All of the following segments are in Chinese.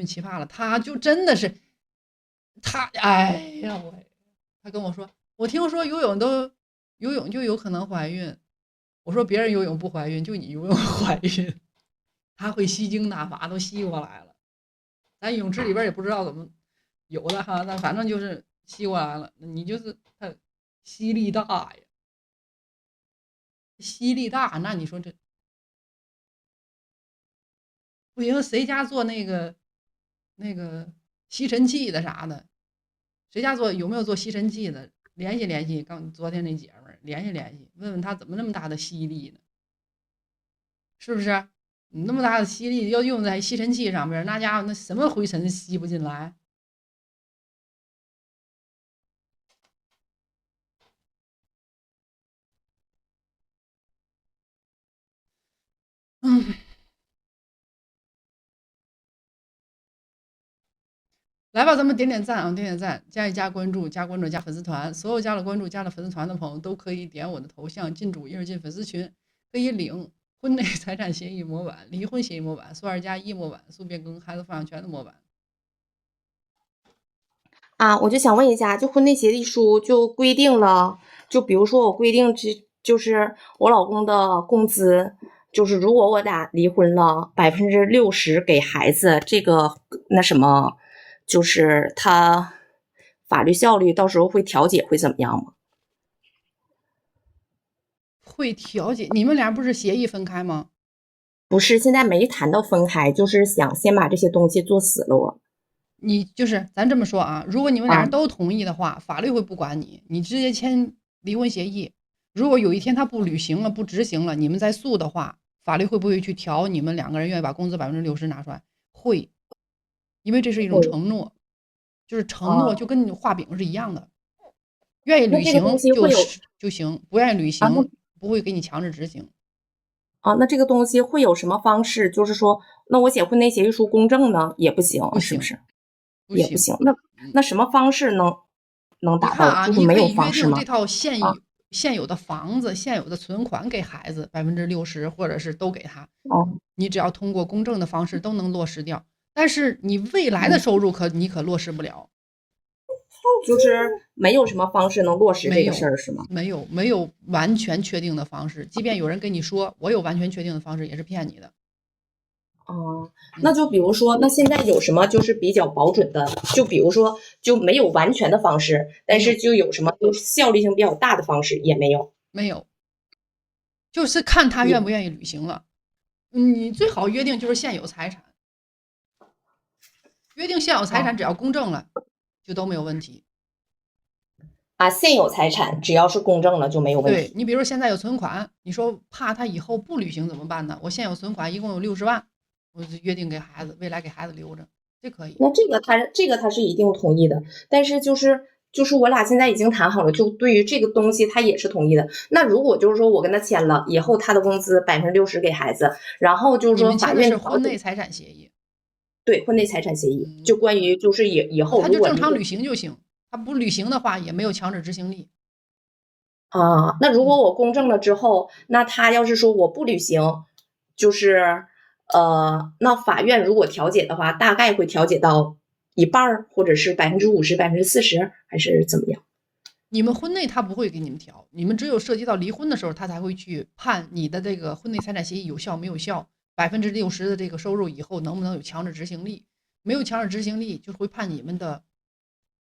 奇葩了，他就真的是他，哎呀他跟我说，我听说游泳就有可能怀孕，我说别人游泳不怀孕，就你游泳怀孕，他会吸精打法都吸过来了，咱泳池里边也不知道怎么有的哈，但反正就是吸过来了，你就是他吸力大呀，吸力大，那你说这不行，谁家做那个吸尘器的啥的，谁家做有没有做吸尘器的？联系联系，昨天那姐们儿联系联系，问问她怎么那么大的吸力呢？是不是？你那么大的吸力要用在吸尘器上边，那家伙那什么灰尘吸不进来？嗯，来吧，咱们点点赞啊，点点赞，加一加关注，加关注加粉丝团，所有加了关注加了粉丝团的朋友都可以点我的头像进主页进粉丝群，可以领婚内财产协议模板、离婚协议模板、诉2+1模板、诉变更孩子抚养权的模板。啊，我就想问一下，就婚内协议书就规定了，就比如说我规定就是我老公的工资，就是如果我俩离婚了，60%给孩子，这个那什么，就是他法律效力到时候会调解会怎么样吗？会调解，你们俩不是协议分开吗？不是，现在没谈到分开，就是想先把这些东西做死了我。你就是咱这么说啊，如果你们俩啊，人都同意的话，法律会不管你，你直接签离婚协议。如果有一天他不履行了、不执行了，你们再诉的话，法律会不会去调你们两个人愿意把工资60%拿出来？会，因为这是一种对，承诺，就是承诺就啊，跟你画饼是一样的，愿意履那这个东行西会有就行，不愿意履啊，行不会给你强制执行。那这个东西会有什么方式？就是说，那我写婚内协议书公证呢，也不行，不行，是不是？不行。也不行。那什么方式能达到？你看啊，就是没有你可以约方式吗？定这套啊，现有的房子、现有的存款给孩子60%，或者是都给他，哦，你只要通过公证的方式都能落实掉。但是你未来的嗯，收入你可落实不了，就是没有什么方式能落实这没有个事儿，是吗？没有完全确定的方式。即便有人跟你说我有完全确定的方式，也是骗你的。哦，那嗯，就比如说，那现在有什么就是比较保准的？就比如说，就没有完全的方式，但没有是就有什么就是效率性比较大的方式也没有。没有，就是看他愿也不愿意履行了。你最好约定就是现有财产，约定现有财啊产只要公证了，就都没有问题。现有财产只要是公证了就没有问题。对你，比如说现在有存款，你说怕他以后不履行怎么办呢？我现有存款一共有60万，我就约定给孩子，未来给孩子留着，这可以。那这个他是一定同意的，但是就是我俩现在已经谈好了，就对于这个东西他也是同意的。那如果就是说我跟他签了以后，他的工资60%给孩子，然后就是你说法们签的是院调解，婚内财产协议，对婚内财产协议，就嗯，关于就是以后他就如果离婚正常履行就行，他不履行的话也没有强制执行力。那如果嗯，我公证了之后，那他要是说我不履行，就是那法院如果调解的话，大概会调解到一半儿，或者是50%、40%，还是怎么样？你们婚内他不会给你们调，你们只有涉及到离婚的时候，他才会去判你的这个婚内财产协议有效没有效，60%的这个收入以后能不能有强制执行力？没有强制执行力，就会判你们的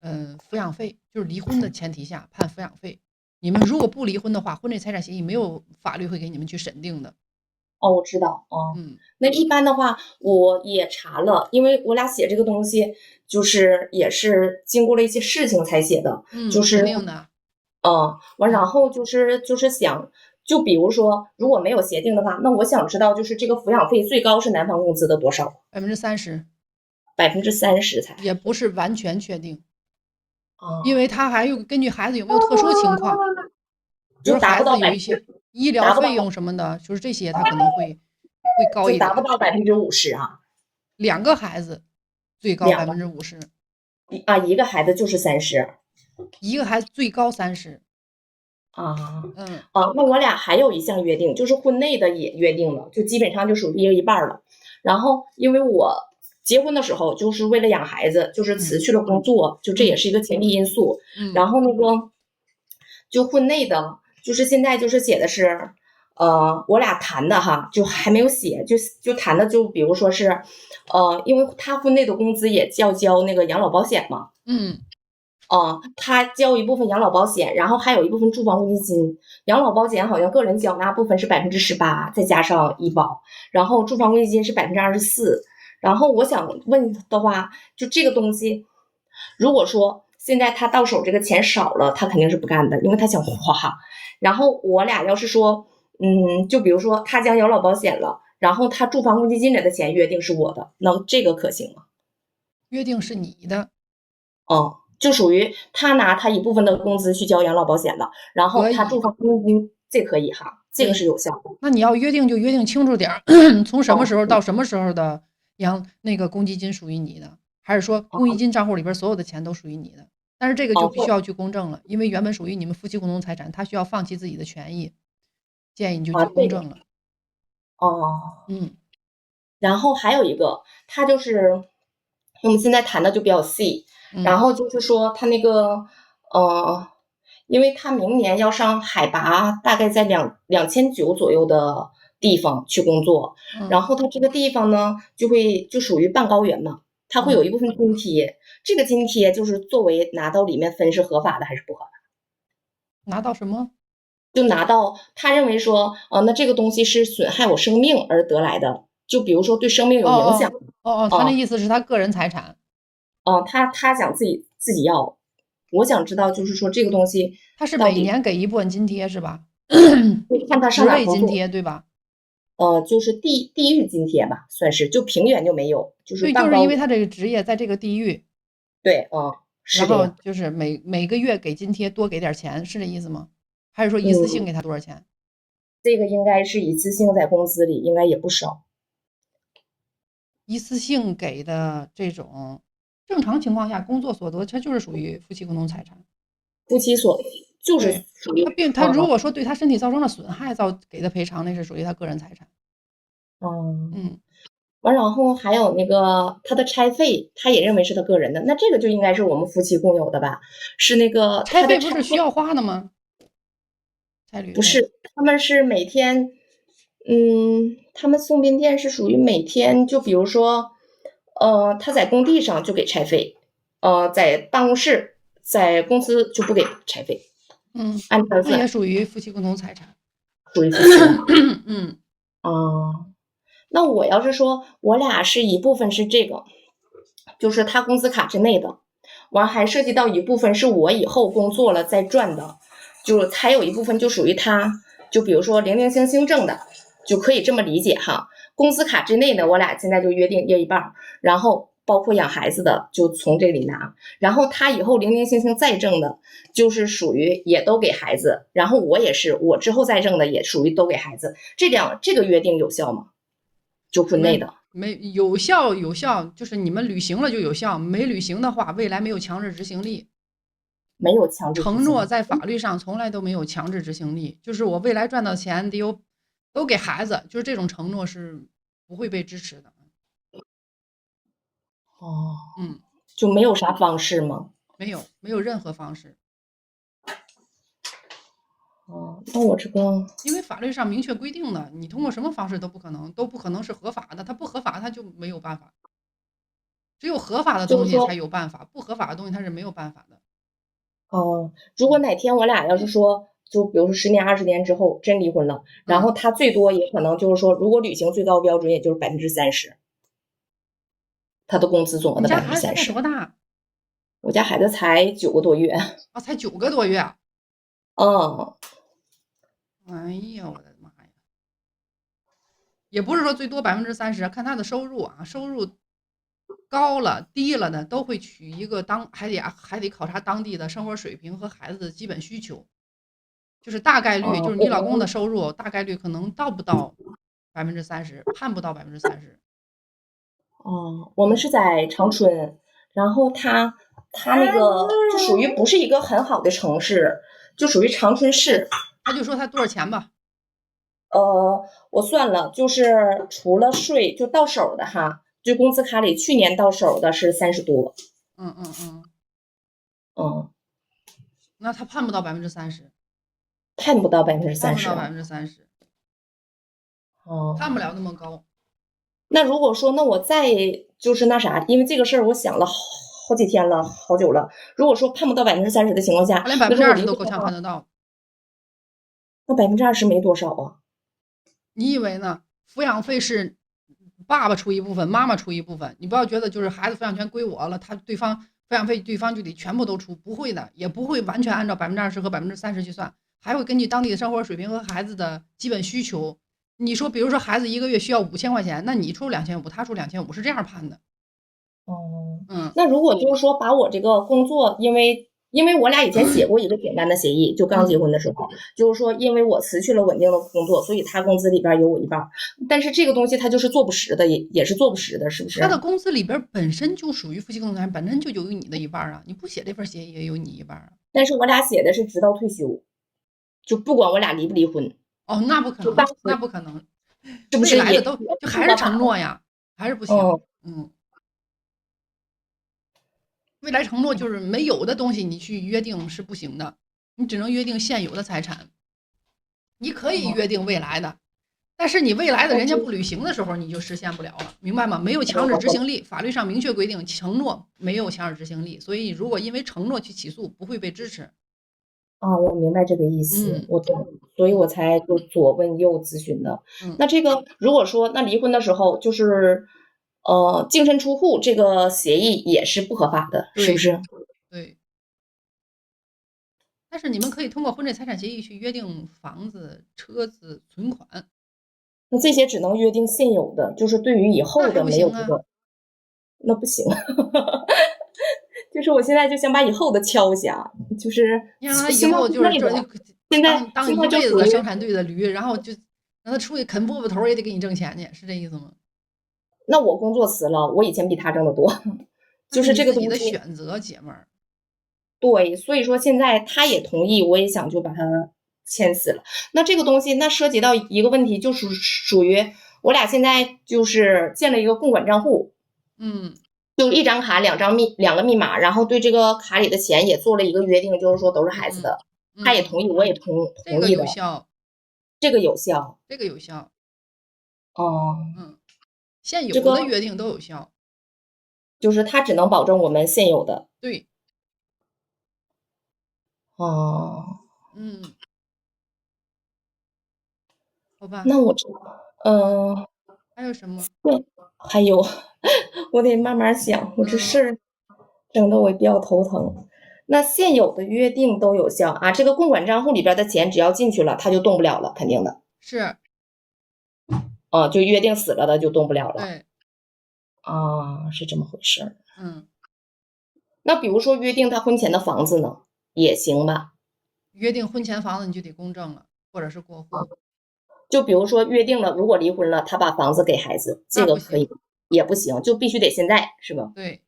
抚养费，就是离婚的前提下判抚养费。你们如果不离婚的话，婚内财产协议没有法律会给你们去审定的。哦，我知道，哦，嗯，那一般的话，我也查了，因为我俩写这个东西，就是也是经过了一些事情才写的，就嗯，肯是，定的。然嗯，后就是想，就比如说，如果没有协定的话，那我想知道，就是这个抚养费最高是男方工资的多少？30%30%才，也不是完全确定，因啊，为他还有根据孩子有没有特殊情况，比如孩就达不到子有一些医疗达不到，费用什么的，就是这些他可能会高就达不一点。到50%啊，两个孩子最高百两个分之五十，一个孩子就是30。一个孩子最高30。啊嗯，那我俩还有一项约定，就是婚内的也约定了，就基本上就属于一半了。然后，因为我结婚的时候就是为了养孩子，就是辞去了工作，就这也是一个前提因素。然后那个就婚内的，就是现在就是写的是，我俩谈的哈，就还没有写，就谈的就比如说是，因为他婚内的工资也要交那个养老保险嘛，他交一部分养老保险，然后还有一部分住房公积金。养老保险好像个人缴纳部分是18%，再加上医保，然后住房公积金是24%。然后我想问的话，就这个东西，如果说现在他到手这个钱少了，他肯定是不干的，因为他想花。然后我俩要是说，就比如说他交养老保险了，然后他住房公积金里的钱约定是我的，那这个可行吗？约定是你的，就属于他拿他一部分的工资去交养老保险了，然后他住房公积金，这可以哈，这个是有效的。那你要约定就约定清楚点儿，从什么时候到什么时候的那个公积金属于你的，还是说公积金账户里边所有的钱都属于你的？但是这个就必须要去公证了，因为原本属于你们夫妻共同财产，他需要放弃自己的权益，建议你就去公证了。然后还有一个，他就是我们现在谈的就比较细。然后就是说他那个因为他明年要上海拔大概在2900左右的地方去工作，然后他这个地方呢就属于半高原嘛，他会有一部分津贴，这个津贴就是作为拿到里面分是合法的还是不合法？拿到什么？就拿到他认为说那这个东西是损害我生命而得来的，就比如说对生命有影响。他那意思是他个人财产。他想自己要，我想知道就是说这个东西，他是每年给一部分津贴是吧？看他上哪工作，职位津贴对吧？就是地域津贴吧，算是，就平原就没有，就是对，就是因为他这个职业在这个地域。对，然后就是每个月给津贴多给点钱，是这意思吗？还是说一次性给他多少钱？这个应该是一次性，在工资里应该也不少。一次性给的这种。正常情况下，工作所得它就是属于夫妻共同财产。夫妻所就是属于他如果说对他身体造成了损害，给的赔偿，那是属于他个人财产。完，然后还有那个他的差费，他也认为是他个人的，那这个就应该是我们夫妻共有的吧？是那个差费不是需要花的吗？差旅不是，他们是每天，他们送宾店是属于每天，就比如说。他在工地上就给差费，在办公室、在公司就不给差费。按照那也属于夫妻共同财产，属于夫妻。那我要是说我俩是一部分是这个，就是他工资卡之内的，完还涉及到一部分是我以后工作了再赚的，就还有一部分就属于他，就比如说零零星星挣的，就可以这么理解哈。工资卡之内呢，我俩现在就约定一半，然后包括养孩子的就从这里拿，然后他以后零零星星再挣的，就是属于也都给孩子，然后我也是，我之后再挣的也属于都给孩子，这个约定有效吗？就婚内的有效，就是你们履行了就有效，没履行的话，未来没有强制执行力。没有强制承诺在法律上从来都没有强制执行力，就是我未来赚到钱都给孩子，就是这种承诺是不会被支持的。就没有啥方式吗？没有任何方式。那我这个，因为法律上明确规定的，你通过什么方式都不可能是合法的，它不合法它就没有办法。只有合法的东西才有办法，不合法的东西它是没有办法的。如果哪天我俩要是说，就比如说10年、20年之后真离婚了，然后他最多也可能就是说，如果履行最高标准，也就是30%，他的工资总额的30%。你家孩子才多大？我家孩子才9个多月。才9个多月。哎呀，我的妈呀！也不是说最多30%，看他的收入啊，收入高了、低了的都会取一个还得考察当地的生活水平和孩子的基本需求，就是大概率，就是你老公的收入大概率可能到不到30%，判不到30%。我们是在长春，然后他那个就属于不是一个很好的城市，就属于长春市。他就说他多少钱吧。我算了，就是除了税就到手的哈，就工资卡里去年到手的是30多。嗯嗯嗯，嗯，那他判不到30%，判不到判不30%到啊。30%，哦，判不了那么高。那如果说那我再就是那啥，因为这个事儿我想了好几天了，好久了。如果说判不到30%的情况下，他连百那如果分之二十都够离婚的话，呛判得到。那20%没多少啊。你以为呢？抚养费是爸爸出一部分，妈妈出一部分。你不要觉得就是孩子抚养权归我了，他对方抚养费对方就得全部都出，不会的，也不会完全按照20%和30%去算，还会根据当地的生活水平和孩子的基本需求。你说，比如说孩子一个月需要5000块钱，那你出2500，他出2500，是这样判的。哦，嗯，那如果就是说把我这个工作，因为我俩以前写过一个简单的协议，就刚结婚的时候，就是说因为我辞去了稳定的工作，所以他工资里边有我一半，但是这个东西他就是做不实的，也是做不实的，是不是？他的工资里边本身就属于夫妻共同财产，本身就有你的一半啊，你不写这份协议也有你一半啊。但是我俩写的是直到退休，就不管我俩离不离婚，哦，那不可能，那不可能，是不是也未来的都就还是承诺呀，还是不行。嗯，未来承诺就是没有的东西，你去约定是不行的，你只能约定现有的财产。你可以约定未来的，但是你未来的人家不履行的时候，你就实现不了了，明白吗？没有强制执行力，法律上明确规定，承诺没有强制执行力，所以如果因为承诺去起诉，不会被支持。啊，我明白这个意思，我懂，所以我才就左问右咨询的。那这个如果说那离婚的时候就是净身出户这个协议也是不合法的，是不是？对。但是你们可以通过婚内财产协议去约定房子、车子、存款。那这些只能约定现有的，就是对于以后的没有这个，那不行。就是我现在就想把以后的敲一下，就是你让他以后就是现在当一辈子的生产队的驴，然后就让他出去啃饽饽头也得给你挣钱去，是这意思吗？那我工作辞了，我以前比他挣得多，就是这个东西。你的选择，姐妹儿。对，所以说现在他也同意，我也想就把他签死了。那这个东西，那涉及到一个问题，就是属于我俩现在就是建了一个共管账户，就一张卡两个密码，然后对这个卡里的钱也做了一个约定，就是说都是孩子的，他也同意，我也同意的。这个有效，这个有效，这个有效。哦，现有的约定都有效，就是他只能保证我们现有的。对。哦，好吧。那我还有什么？对，还有，我得慢慢想，我这事儿整得我比较头疼。那现有的约定都有效啊，这个共管账户里边的钱只要进去了，他就动不了了，肯定的。是。就约定死了的就动不了了。对。啊，是这么回事儿。那比如说约定他婚前的房子呢，也行吧？约定婚前房子你就得公证了，或者是过户。就比如说约定了，如果离婚了，他把房子给孩子，这个可以，也不行，就必须得现在，是吧？对。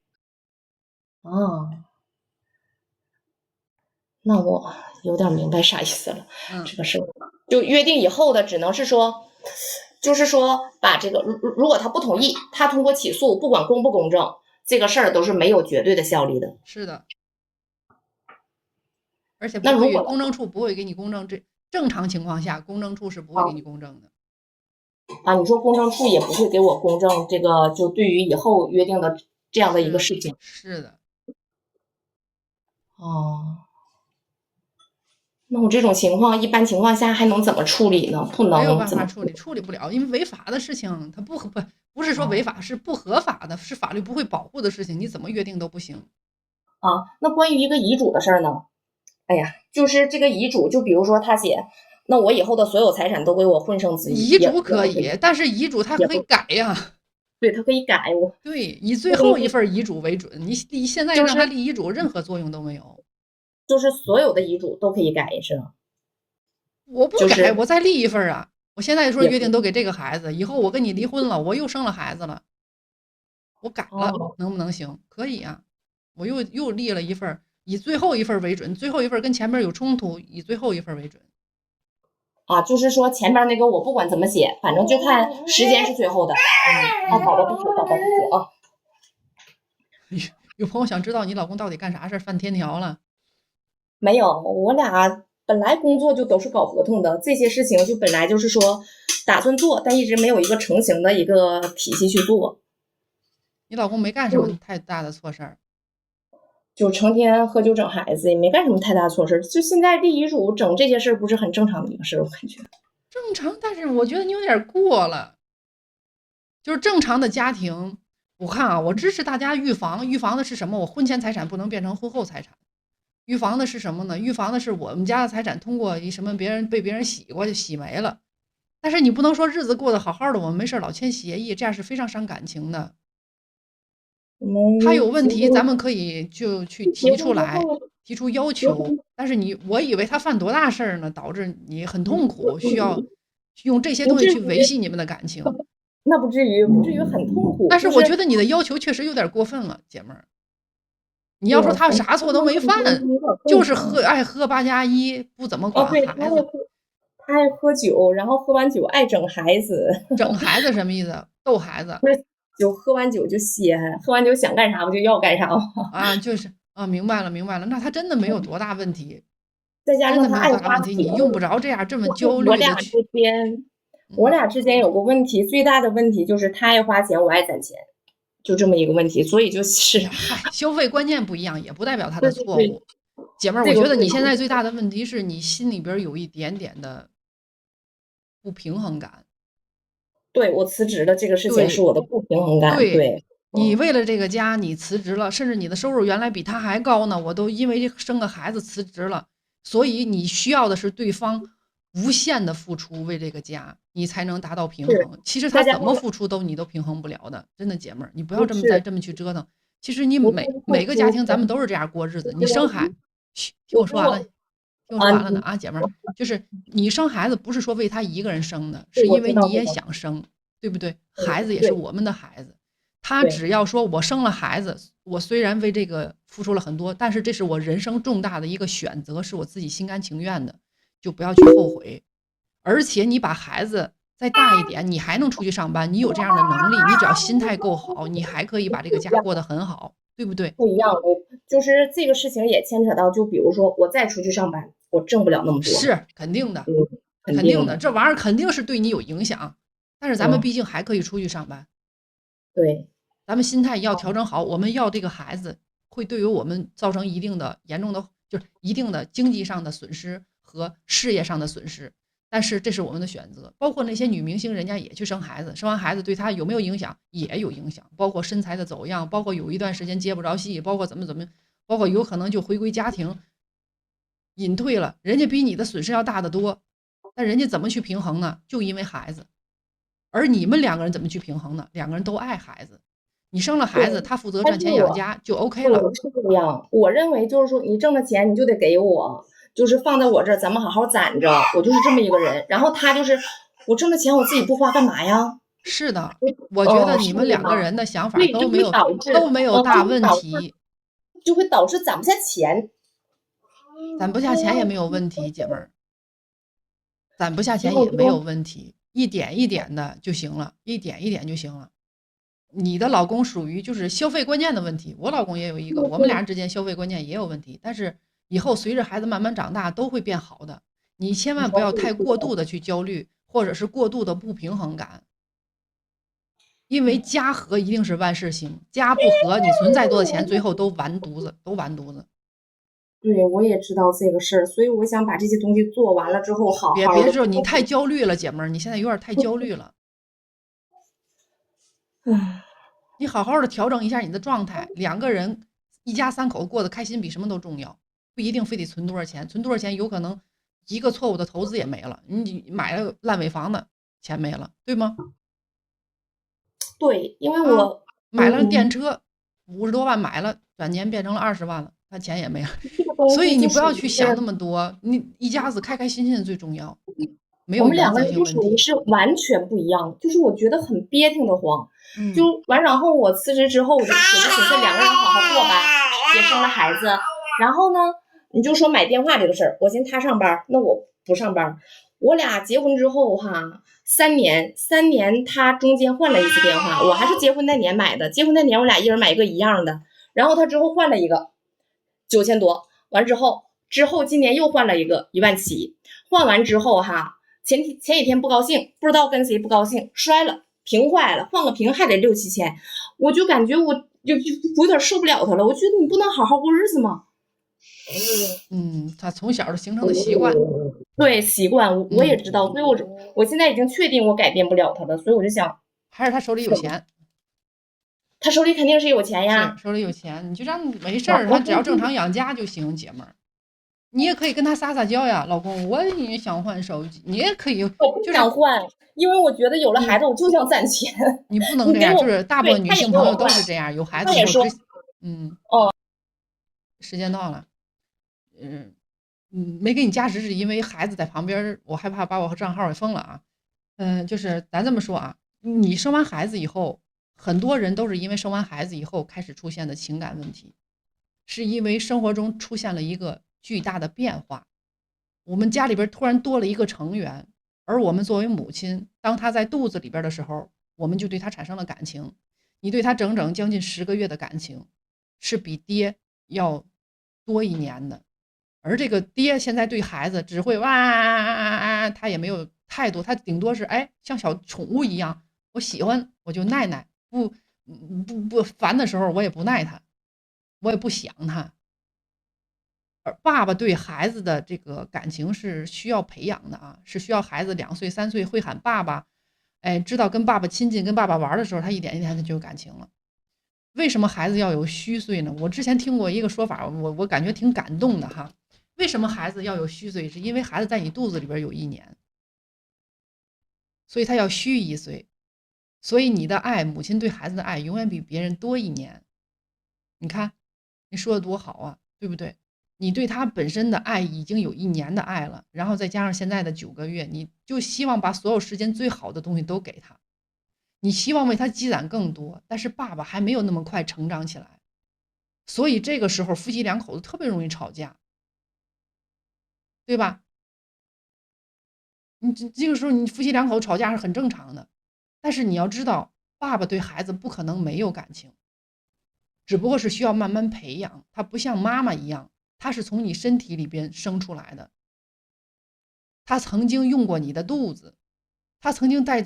那我有点明白啥意思了。这个事儿就约定以后的，只能是说，就是说把这个，如果他不同意，他通过起诉，不管公不公正，这个事儿都是没有绝对的效力的。是的。而且不会，公证处不会给你公证，正常情况下，公证处是不会给你公证的。你说公证处也不会给我公证这个，就对于以后约定的这样的一个事情。是的。那我这种情况，一般情况下还能怎么处理呢？不能没有办法处理，处理不了，因为违法的事情，它不是说违法，是不合法的，是法律不会保护的事情，你怎么约定都不行。那关于一个遗嘱的事儿呢？哎呀，就是这个遗嘱，就比如说他写，那我以后的所有财产都归我婚生子女。遗嘱可以，但是遗嘱它可以改呀。对，它可以改。对，以最后一份遗嘱为准，你现在让他立遗嘱，任何作用都没有。就是所有的遗嘱都可以改，是吗？我不改，我再立一份啊。我现在说约定都给这个孩子，以后我跟你离婚了，我又生了孩子了，我改了，能不能行？可以啊，我又立了一份，以最后一份为准，最后一份跟前面有冲突，以最后一份为准。啊，就是说前边那个我不管怎么写，反正就看时间是最后的。宝宝不说，宝宝不说啊。有朋友想知道你老公到底干啥事儿犯天条了？没有，我俩本来工作就都是搞合同的，这些事情就本来就是说打算做，但一直没有一个成型的一个体系去做。你老公没干什么太大的错事儿，就成天喝酒整孩子，也没干什么太大错事。就现在立遗嘱整这些事儿，不是很正常的一个事儿，我感觉。正常，但是我觉得你有点过了。就是正常的家庭，我看啊，我支持大家预防，预防的是什么？我婚前财产不能变成婚后财产。预防的是什么呢？预防的是我们家的财产通过一什么被别人洗过就洗没了。但是你不能说日子过得好好的，我们没事老签协议，这样是非常伤感情的。他有问题，咱们可以就去提出来，提出要求。但是我以为他犯多大事儿呢，导致你很痛苦，需要用这些东西去维系你们的感情。那不至于，不至于很痛苦。但是我觉得你的要求确实有点过分了，姐妹儿。你要说他啥错都没犯，就是爱喝8+1，不怎么管孩子。他爱喝酒，然后喝完酒爱整孩子。整孩子什么意思？逗孩子。就喝完酒就歇，喝完酒想干啥不就要干啥吗？啊，就是啊，明白了。那他真的没有多大问题。再加上他爱花钱，你用不着这样这么焦虑的去。我俩之间有个问题，最大的问题就是他爱花钱，我爱攒钱，就这么一个问题。所以就是消费观念不一样，也不代表他的错误。姐妹儿，我觉得你现在最大的问题是你心里边有一点点的不平衡感。对，我辞职了，这个事情是我的不平衡感。对，你为了这个家，你辞职了，甚至你的收入原来比他还高呢，我都因为生个孩子辞职了。所以你需要的是对方无限的付出，为这个家，你才能达到平衡。其实他怎么付出你都平衡不了的，真的姐妹儿，你不要再这么去折腾。其实你每个家庭咱们都是这样过日子。你生孩子，听我说完了，呢啊，姐妹儿，就是你生孩子不是说为他一个人生的，是因为你也想生，对不对？孩子也是我们的孩子。他只要说我生了孩子，我虽然为这个付出了很多，但是这是我人生重大的一个选择，是我自己心甘情愿的，就不要去后悔。而且你把孩子再大一点，你还能出去上班，你有这样的能力，你只要心态够好，你还可以把这个家过得很好，对不对？不一样，就是这个事情也牵扯到，就比如说我再出去上班，我挣不了那么多，是肯定的，肯定的，这玩意儿肯定是对你有影响。但是咱们毕竟还可以出去上班，对。咱们心态要调整好，我们要这个孩子会对于我们造成一定的严重的，就是一定的经济上的损失和事业上的损失，但是这是我们的选择。包括那些女明星，人家也去生孩子，生完孩子对她有没有影响？也有影响，包括身材的走样，包括有一段时间接不着戏，包括怎么，包括有可能就回归家庭，隐退了，人家比你的损失要大得多，但人家怎么去平衡呢？就因为孩子。而你们两个人怎么去平衡呢？两个人都爱孩子。你生了孩子，他负责赚钱养家就 OK 了。是这样，我认为就是说，你挣的钱你就得给我，就是放在我这儿，咱们好好攒着。我就是这么一个人。然后他就是我挣的钱我自己不花干嘛呀？是的，我觉得你们两个人的想法都没有大问题，就会导致攒不下钱。攒不下钱也没有问题，姐妹儿，攒不下钱也没有问题，一点一点的就行了，一点一点就行了。你的老公属于就是消费观念的问题，我老公也有一个，我们俩人之间消费观念也有问题，但是以后随着孩子慢慢长大都会变好的。你千万不要太过度的去焦虑，或者是过度的不平衡感，因为家和一定是万事兴，家不和，你存再多的钱，最后都完犊子，都完犊子。对，我也知道这个事儿，所以我想把这些东西做完了之后，好好别说你太焦虑了，姐妹儿，你现在有点太焦虑了。你好好的调整一下你的状态，两个人一家三口过得开心比什么都重要，不一定非得存多少钱，存多少钱有可能一个错误的投资也没了，你买了烂尾房的钱没了，对吗？对，因为我买了电车50多万买了，转年变成了20万了，他钱也没了。所以你不要去想那么多，你一家子开开心心最重要。没有我们两个人就属于是完全不一样，就是我觉得很憋挺的慌，就完。然后我辞职之后，我就寻思两个人好好过吧，也生了孩子。然后呢，你就说买电话这个事儿，我寻思他上班，那我不上班，我俩结婚之后哈，3年他中间换了一次电话，我还是结婚那年买的，结婚那年我俩一人买一个一样的，然后他之后换了一个9000多，完之后今年又换了一个17000，换完之后哈，前几天不高兴，不知道跟谁不高兴，摔了，屏坏了，换个屏还得6、7千，我就感觉我就有点受不了他了，我觉得你不能好好过日子吗？他从小就形成的习惯。对，习惯我也知道，所以我现在已经确定我改变不了他了，所以我就想，还是他手里有钱。他手里肯定是有钱呀，是手里有钱，你就让没事儿，他只要正常养家就行，姐们儿。你也可以跟他撒撒娇呀，老公，我也想换手机，你也可以，我不想换，因为我觉得有了孩子我就想攒钱。你不能这样，就是大部分女性朋友都是这样，有孩子以后时间到了，没给你加值是因为孩子在旁边，我害怕把我账号给封了啊。就是咱这么说啊，你生完孩子以后，很多人都是因为生完孩子以后开始出现的情感问题，是因为生活中出现了一个巨大的变化，我们家里边突然多了一个成员，而我们作为母亲，当他在肚子里边的时候，我们就对他产生了感情。你对他整整将近10个月的感情，是比爹要多1年的。而这个爹现在对孩子只会哇，他也没有态度，他顶多是像小宠物一样，我喜欢我就耐耐，不烦的时候我也不耐他，我也不想他。而爸爸对孩子的这个感情是需要培养的啊，是需要孩子2岁3岁会喊爸爸，知道跟爸爸亲近，跟爸爸玩的时候，他一点一点他就有感情了。为什么孩子要有虚岁呢？我之前听过一个说法，我感觉挺感动的哈。为什么孩子要有虚岁？是因为孩子在你肚子里边有1年，所以他要虚1岁。所以你的爱，母亲对孩子的爱永远比别人多1年。你看，你说的多好啊，对不对？你对他本身的爱已经有1年的爱了，然后再加上现在的9个月，你就希望把所有时间最好的东西都给他，你希望为他积攒更多，但是爸爸还没有那么快成长起来，所以这个时候夫妻2口子特别容易吵架，对吧？你这个时候你夫妻2口吵架是很正常的，但是你要知道，爸爸对孩子不可能没有感情，只不过是需要慢慢培养。他不像妈妈一样，他是从你身体里边生出来的，他曾经用过你的肚子，他曾经在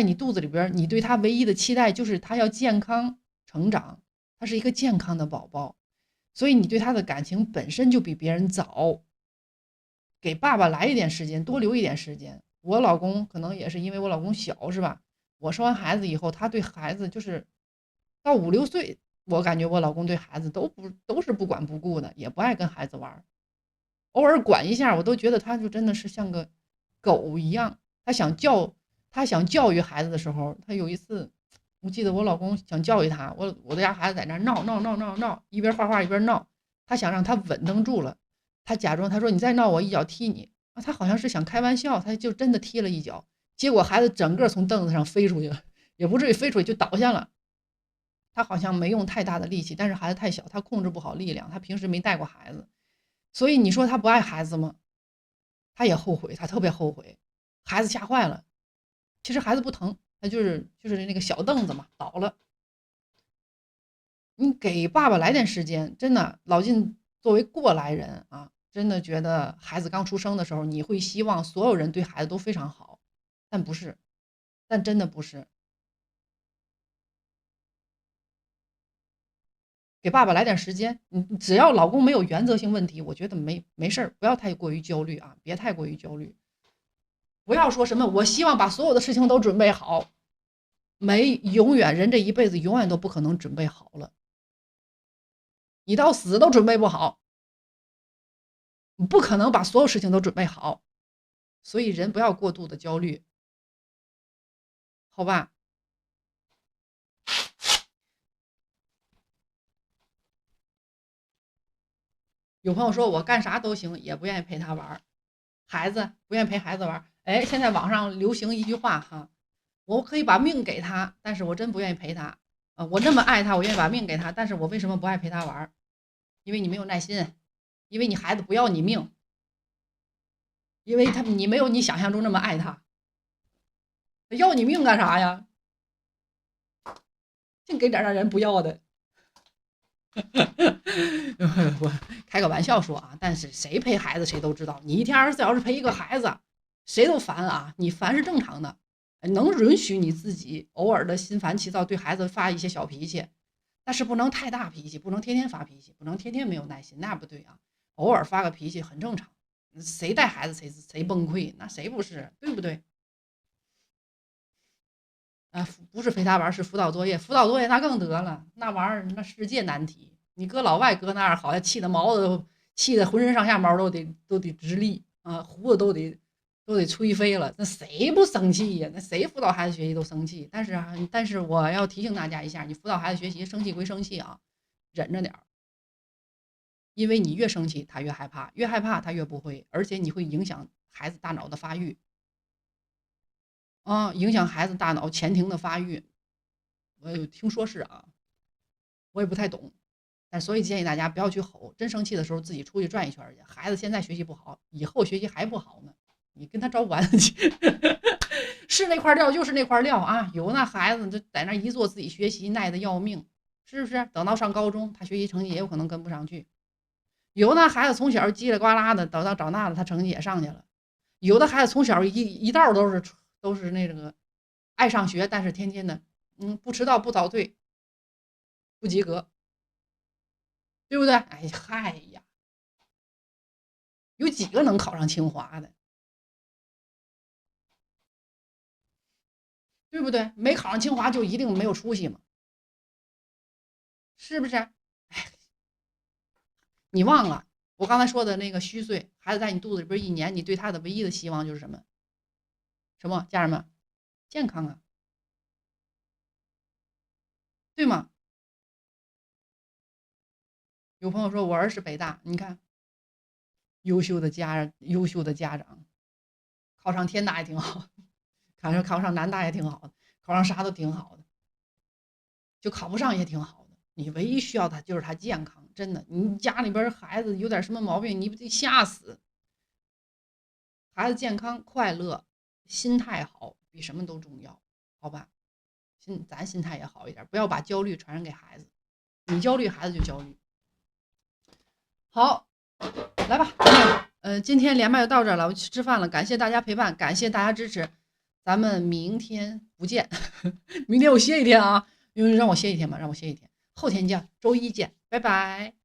你肚子里边，你对他唯一的期待就是他要健康成长，他是一个健康的宝宝，所以你对他的感情本身就比别人早。给爸爸来一点时间，多留一点时间。我老公可能也是因为我老公小，是吧？我生完孩子以后，他对孩子就是到5、6岁，我感觉我老公对孩子都是不管不顾的，也不爱跟孩子玩，偶尔管一下，我都觉得他就真的是像个狗一样。他想教育孩子的时候，他有一次，我记得我老公想教育他，我的家孩子在那闹闹闹闹闹，一边画画一边闹，他想让他稳当住了。他假装他说你再闹我一脚踢你啊，他好像是想开玩笑，他就真的踢了一脚，结果孩子整个从凳子上飞出去了，也不至于飞出去，就倒下了。他好像没用太大的力气，但是孩子太小，他控制不好力量，他平时没带过孩子，所以你说他不爱孩子吗？他也后悔，他特别后悔，孩子吓坏了。其实孩子不疼，他就是那个小凳子嘛倒了。你给爸爸来点时间，真的，老晋作为过来人啊，真的觉得孩子刚出生的时候，你会希望所有人对孩子都非常好，但不是，但真的不是。给爸爸来点时间，你只要老公没有原则性问题，我觉得没事儿，不要太过于焦虑啊，别太过于焦虑，不要说什么我希望把所有的事情都准备好，永远人这一辈子永远都不可能准备好了，你到死都准备不好。你不可能把所有事情都准备好，所以人不要过度的焦虑，好吧？有朋友说我干啥都行，也不愿意陪他玩，孩子不愿意陪孩子玩。现在网上流行一句话哈，我可以把命给他，但是我真不愿意陪他。我那么爱他，我愿意把命给他，但是我为什么不爱陪他玩？因为你没有耐心，因为你孩子不要你命。因为你没有你想象中那么爱他，要你命干啥呀？净给点让人不要的。我开个玩笑说啊，但是谁陪孩子谁都知道，你一天24小时陪一个孩子，谁都烦啊，你烦是正常的，能允许你自己偶尔的心烦气躁，对孩子发一些小脾气，但是不能太大脾气，不能天天发脾气，不能天天没有耐心，那不对啊，偶尔发个脾气很正常。谁带孩子谁崩溃，那谁不是，对不对？不是陪他玩，是辅导作业。辅导作业那更得了，那玩意儿那世界难题。你搁老外搁那儿，好像气得毛子气得浑身上下毛都得直立啊，胡子都得吹飞了。那谁不生气呀？那谁辅导孩子学习都生气。但是我要提醒大家一下，你辅导孩子学习，生气归生气啊，忍着点儿。因为你越生气，他越害怕，越害怕他越不会，而且你会影响孩子大脑的发育啊，影响孩子大脑前庭的发育。我有听说是啊，我也不太懂，但所以建议大家不要去吼，真生气的时候自己出去转一圈去。孩子现在学习不好，以后学习还不好呢，你跟他着玩去，是那块料就是那块料啊。有那孩子就在那一坐自己学习，耐得要命，是不是？等到上高中，他学习成绩也有可能跟不上去。有那孩子从小叽里呱啦的，等到长大了，他成绩也上去了。有的孩子从小一道都是那个爱上学，但是天天的不迟到不早退不及格，对不对？哎嗨呀，有几个能考上清华的，对不对？没考上清华就一定没有出息吗？是不是？哎，你忘了我刚才说的那个虚岁，孩子在你肚子里边1年，你对他的唯一的希望就是什么？什么？家人们，健康啊，对吗？有朋友说我儿是北大，你看优秀的家长，考上天大也挺好，考上南大也挺好的，考上啥都挺好的，就考不上也挺好的。你唯一需要的就是他健康，真的。你家里边孩子有点什么毛病，你不得吓死？孩子健康快乐，心态好比什么都重要，好吧？咱心态也好一点，不要把焦虑传染给孩子。你焦虑，孩子就焦虑。好，来吧，今天连麦就到这儿了，我去吃饭了。感谢大家陪伴，感谢大家支持，咱们明天不见。明天我歇一天啊，因为让我歇一天嘛，让我歇一天。后天见，周一见，拜拜。